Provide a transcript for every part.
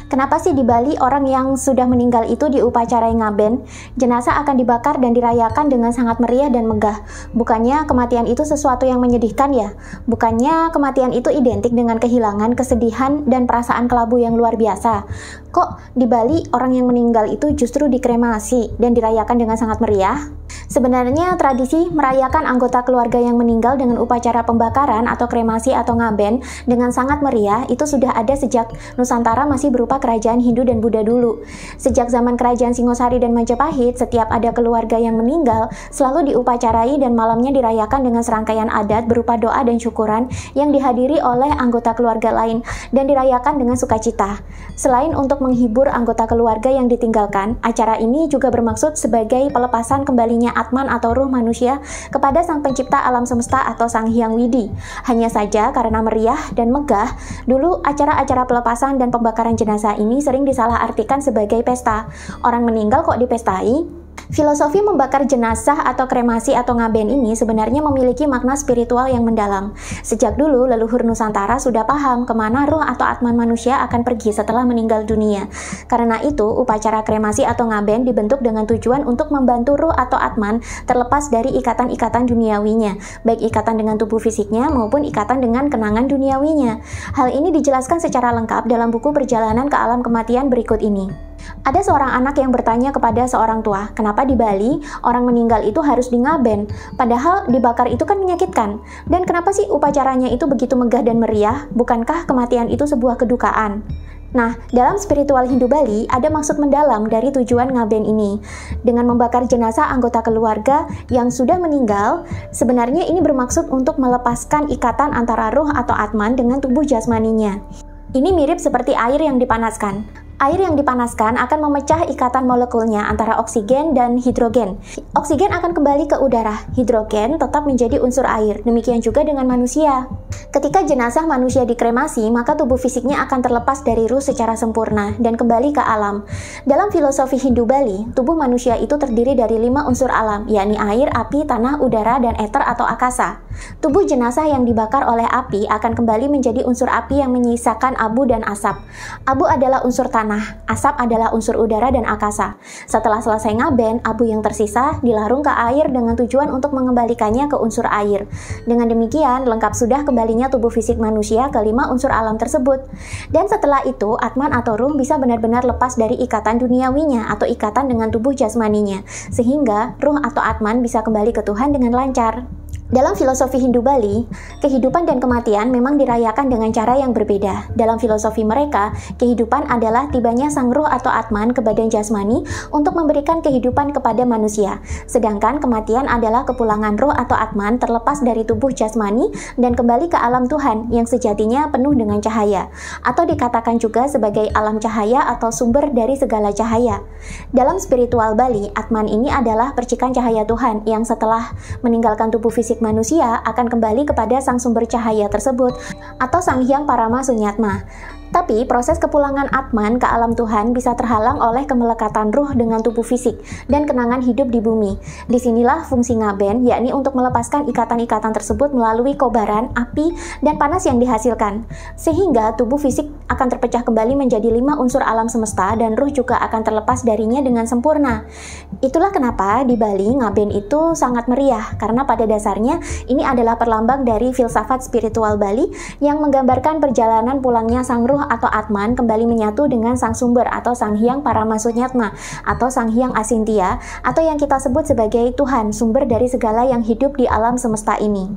Kenapa sih di Bali orang yang sudah meninggal itu diupacarai ngaben? Jenazah akan dibakar dan dirayakan dengan sangat meriah dan megah. Bukannya kematian itu sesuatu yang menyedihkan ya? Bukannya kematian itu identik dengan kehilangan, kesedihan, dan perasaan kelabu yang luar biasa? Kok di Bali orang yang meninggal itu justru dikremasi dan dirayakan dengan sangat meriah? Sebenarnya tradisi merayakan anggota keluarga yang meninggal dengan upacara pembakaran atau kremasi atau ngaben dengan sangat meriah itu sudah ada sejak Nusantara masih berupa kerajaan Hindu dan Buddha dulu. Sejak zaman kerajaan Singosari dan Majapahit, setiap ada keluarga yang meninggal selalu diupacarai dan malamnya dirayakan dengan serangkaian adat berupa doa dan syukuran yang dihadiri oleh anggota keluarga lain dan dirayakan dengan sukacita. Selain untuk menghibur anggota keluarga yang ditinggalkan, acara ini juga bermaksud sebagai pelepasan kembalinya Atman atau ruh manusia kepada Sang Pencipta alam semesta atau Sang Hyang Widi. Hanya saja karena meriah dan megah, dulu acara-acara pelepasan dan pembakaran jenazah ini sering disalahartikan sebagai pesta. Orang meninggal kok dipestai? Filosofi membakar jenazah atau kremasi atau ngaben ini sebenarnya memiliki makna spiritual yang mendalam. Sejak dulu, leluhur Nusantara sudah paham kemana ruh atau atman manusia akan pergi setelah meninggal dunia. Karena itu, upacara kremasi atau ngaben dibentuk dengan tujuan untuk membantu ruh atau atman terlepas dari ikatan-ikatan duniawinya, baik ikatan dengan tubuh fisiknya maupun ikatan dengan kenangan duniawinya. Hal ini dijelaskan secara lengkap dalam buku Perjalanan ke Alam Kematian berikut ini. Ada seorang anak yang bertanya kepada seorang tua, kenapa di Bali orang meninggal itu harus dingaben? Padahal dibakar itu kan menyakitkan. Dan kenapa sih upacaranya itu begitu megah dan meriah? Bukankah kematian itu sebuah kedukaan? Nah, dalam spiritual Hindu Bali ada maksud mendalam dari tujuan ngaben ini. Dengan membakar jenazah anggota keluarga yang sudah meninggal, sebenarnya ini bermaksud untuk melepaskan ikatan antara ruh atau atman dengan tubuh jasmaninya. Ini mirip seperti air yang dipanaskan. Air yang dipanaskan akan memecah ikatan molekulnya antara oksigen dan hidrogen. Oksigen akan kembali ke udara, hidrogen tetap menjadi unsur air. Demikian juga dengan manusia. Ketika jenazah manusia dikremasi, maka tubuh fisiknya akan terlepas dari ruh secara sempurna dan kembali ke alam. Dalam filosofi Hindu Bali, tubuh manusia itu terdiri dari 5 unsur alam, yakni air, api, tanah, udara, dan eter atau akasa. Tubuh jenazah yang dibakar oleh api akan kembali menjadi unsur api yang menyisakan abu dan asap. Abu adalah unsur tanah, asap adalah unsur udara dan akasa. Setelah selesai ngaben, abu yang tersisa dilarung ke air dengan tujuan untuk mengembalikannya ke unsur air. Dengan demikian, lengkap sudah kembalinya tubuh fisik manusia ke 5 unsur alam tersebut. Dan setelah itu, atman atau ruh bisa benar-benar lepas dari ikatan duniawinya atau ikatan dengan tubuh jasmaninya, sehingga ruh atau atman bisa kembali ke Tuhan dengan lancar. Dalam filosofi Hindu Bali, kehidupan dan kematian memang dirayakan dengan cara yang berbeda. Dalam filosofi mereka, kehidupan adalah tibanya sang ruh atau atman ke badan jasmani untuk memberikan kehidupan kepada manusia. Sedangkan kematian adalah kepulangan ruh atau atman terlepas dari tubuh jasmani dan kembali ke alam Tuhan yang sejatinya penuh dengan cahaya. Atau dikatakan juga sebagai alam cahaya atau sumber dari segala cahaya. Dalam spiritual Bali, atman ini adalah percikan cahaya Tuhan yang setelah meninggalkan tubuh fisik manusia akan kembali kepada sang sumber cahaya tersebut atau Sang Hyang Parama Sunyatma. Tapi proses kepulangan atman ke alam Tuhan bisa terhalang oleh kemelekatan ruh dengan tubuh fisik dan kenangan hidup di bumi. Disinilah fungsi ngaben, yakni untuk melepaskan ikatan-ikatan tersebut melalui kobaran, api, dan panas yang dihasilkan. Sehingga tubuh fisik akan terpecah kembali menjadi 5 unsur alam semesta dan ruh juga akan terlepas darinya dengan sempurna. Itulah kenapa di Bali ngaben itu sangat meriah, karena pada dasarnya ini adalah perlambang dari filsafat spiritual Bali yang menggambarkan perjalanan pulangnya sang ruh atau atman kembali menyatu dengan sang sumber atau Sang Hyang Parama Sunyatma atau Sang Hyang Asintya atau yang kita sebut sebagai Tuhan, sumber dari segala yang hidup di alam semesta ini.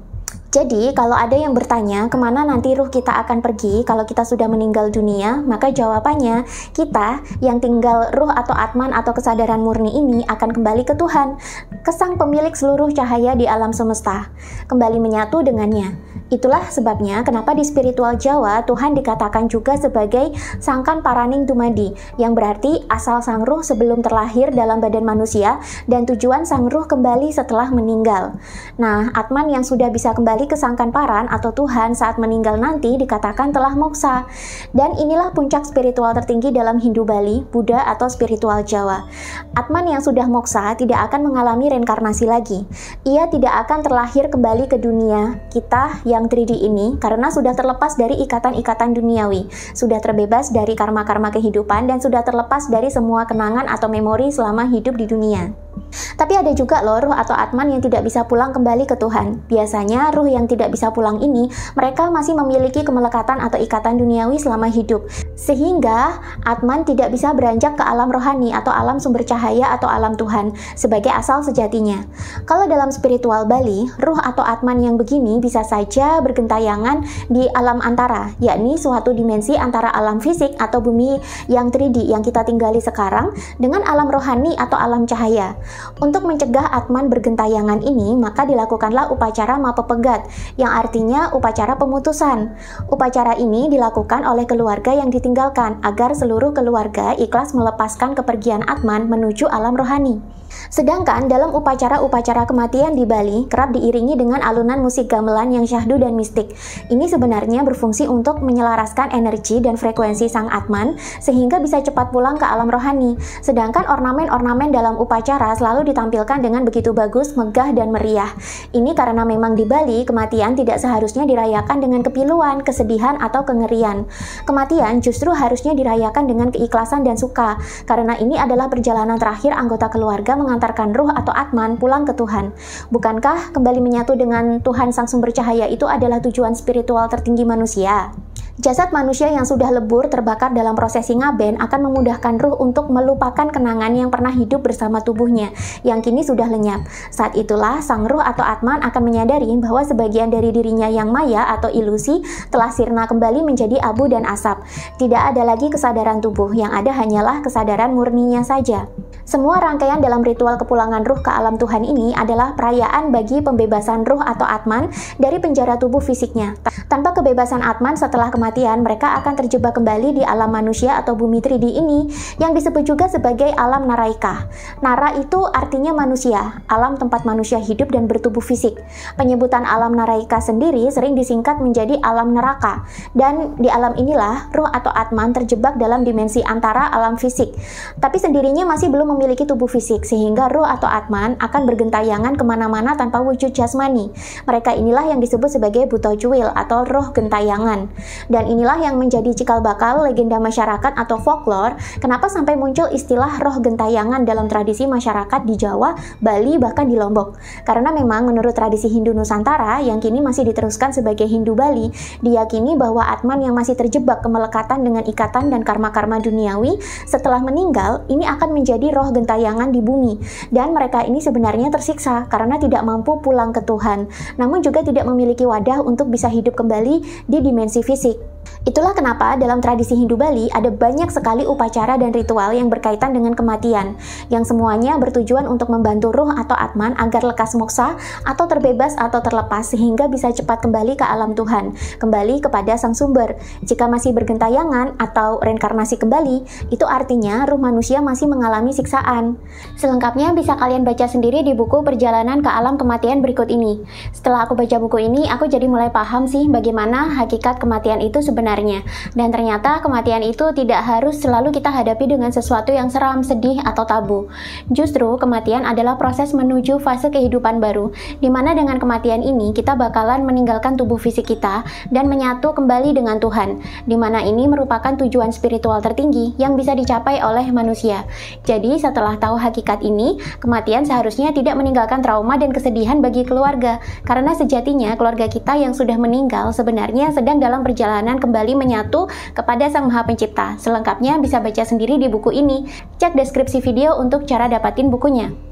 Jadi, kalau ada yang bertanya kemana nanti ruh kita akan pergi kalau kita sudah meninggal dunia, maka jawabannya, kita yang tinggal ruh atau atman atau kesadaran murni ini akan kembali ke Tuhan, ke Sang Pemilik seluruh cahaya di alam semesta, kembali menyatu dengannya. Itulah sebabnya kenapa di spiritual Jawa Tuhan dikatakan juga sebagai Sangkan Paraning Dumadi, yang berarti asal sang ruh sebelum terlahir dalam badan manusia dan tujuan sang ruh kembali setelah meninggal. Nah, atman yang sudah bisa kembali kembali ke Sang Kanparan atau Tuhan saat meninggal nanti dikatakan telah moksa. Dan inilah puncak spiritual tertinggi dalam Hindu Bali, Buddha atau spiritual Jawa. Atman yang sudah moksa tidak akan mengalami reinkarnasi lagi. Ia tidak akan terlahir kembali ke dunia kita yang 3D ini karena sudah terlepas dari ikatan-ikatan duniawi, sudah terbebas dari karma-karma kehidupan, dan sudah terlepas dari semua kenangan atau memori selama hidup di dunia. Tapi ada juga loh ruh atau atman yang tidak bisa pulang kembali ke Tuhan. Biasanya ruh yang tidak bisa pulang ini, mereka masih memiliki kemelekatan atau ikatan duniawi selama hidup, sehingga atman tidak bisa beranjak ke alam rohani atau alam sumber cahaya atau alam Tuhan sebagai asal sejatinya. Kalau dalam spiritual Bali, ruh atau atman yang begini bisa saja bergentayangan di alam antara, yakni suatu dimensi antara alam fisik atau bumi yang 3D yang kita tinggali sekarang dengan alam rohani atau alam cahaya. Untuk mencegah atman bergentayangan ini, maka dilakukanlah upacara mapepegat, yang artinya upacara pemutusan. Upacara ini dilakukan oleh keluarga yang ditinggalkan, agar seluruh keluarga ikhlas melepaskan kepergian atman menuju alam rohani. Sedangkan dalam upacara-upacara kematian di Bali kerap diiringi dengan alunan musik gamelan yang syahdu dan mistik. Ini sebenarnya berfungsi untuk menyelaraskan energi dan frekuensi sang atman sehingga bisa cepat pulang ke alam rohani. Sedangkan ornamen-ornamen dalam upacara selalu ditampilkan dengan begitu bagus, megah, dan meriah. Ini karena memang di Bali kematian tidak seharusnya dirayakan dengan kepiluan, kesedihan, atau kengerian. Kematian justru harusnya dirayakan dengan keikhlasan dan suka, karena ini adalah perjalanan terakhir anggota keluarga mengantarkan ruh atau atman pulang ke Tuhan. Bukankah kembali menyatu dengan Tuhan Sang Sumber Cahaya itu adalah tujuan spiritual tertinggi manusia? Jasad manusia yang sudah lebur terbakar dalam prosesi ngaben akan memudahkan ruh untuk melupakan kenangan yang pernah hidup bersama tubuhnya, yang kini sudah lenyap. Saat itulah sang ruh atau atman akan menyadari bahwa sebagian dari dirinya yang maya atau ilusi telah sirna kembali menjadi abu dan asap. Tidak ada lagi kesadaran tubuh, yang ada hanyalah kesadaran murninya saja. Semua rangkaian dalam ritual kepulangan ruh ke alam Tuhan ini adalah perayaan bagi pembebasan ruh atau atman dari penjara tubuh fisiknya. Tanpa kebebasan atman setelah kematian, mereka akan terjebak kembali di alam manusia atau bumi 3D ini yang disebut juga sebagai alam Naraika. Nara itu artinya manusia, alam tempat manusia hidup dan bertubuh fisik. Penyebutan alam Naraika sendiri sering disingkat menjadi alam neraka, dan di alam inilah ruh atau atman terjebak dalam dimensi antara alam fisik. Tapi sendirinya masih belum memiliki tubuh fisik, sehingga ruh atau atman akan bergentayangan kemana-mana tanpa wujud jasmani. Mereka inilah yang disebut sebagai buto cuil atau roh gentayangan. Dan inilah yang menjadi cikal bakal legenda masyarakat atau folklore kenapa sampai muncul istilah roh gentayangan dalam tradisi masyarakat di Jawa, Bali, bahkan di Lombok. Karena memang menurut tradisi Hindu Nusantara yang kini masih diteruskan sebagai Hindu Bali, diyakini bahwa atman yang masih terjebak kemelekatan dengan ikatan dan karma-karma duniawi setelah meninggal ini akan menjadi roh gentayangan di bumi, dan mereka ini sebenarnya tersiksa karena tidak mampu pulang ke Tuhan, namun juga tidak memiliki wadah untuk bisa hidup kembali di dimensi fisik. Itulah kenapa dalam tradisi Hindu Bali ada banyak sekali upacara dan ritual yang berkaitan dengan kematian, yang semuanya bertujuan untuk membantu ruh atau atman agar lekas moksa atau terbebas atau terlepas sehingga bisa cepat kembali ke alam Tuhan, kembali kepada Sang Sumber. Jika masih bergentayangan atau reinkarnasi kembali, itu artinya ruh manusia masih mengalami siksaan. Selengkapnya bisa kalian baca sendiri di buku Perjalanan ke Alam Kematian berikut ini. Setelah aku baca buku ini, aku jadi mulai paham sih bagaimana hakikat kematian itu sebenarnya. Dan ternyata kematian itu tidak harus selalu kita hadapi dengan sesuatu yang seram, sedih, atau tabu. Justru kematian adalah proses menuju fase kehidupan baru, di mana dengan kematian ini kita bakalan meninggalkan tubuh fisik kita dan menyatu kembali dengan Tuhan, di mana ini merupakan tujuan spiritual tertinggi yang bisa dicapai oleh manusia. Jadi setelah tahu hakikat ini, kematian seharusnya tidak meninggalkan trauma dan kesedihan bagi keluarga, karena sejatinya keluarga kita yang sudah meninggal sebenarnya sedang dalam perjalanan kembali menyatu kepada Sang Maha Pencipta. Selengkapnya bisa baca sendiri di buku ini. Cek deskripsi video untuk cara dapatin bukunya.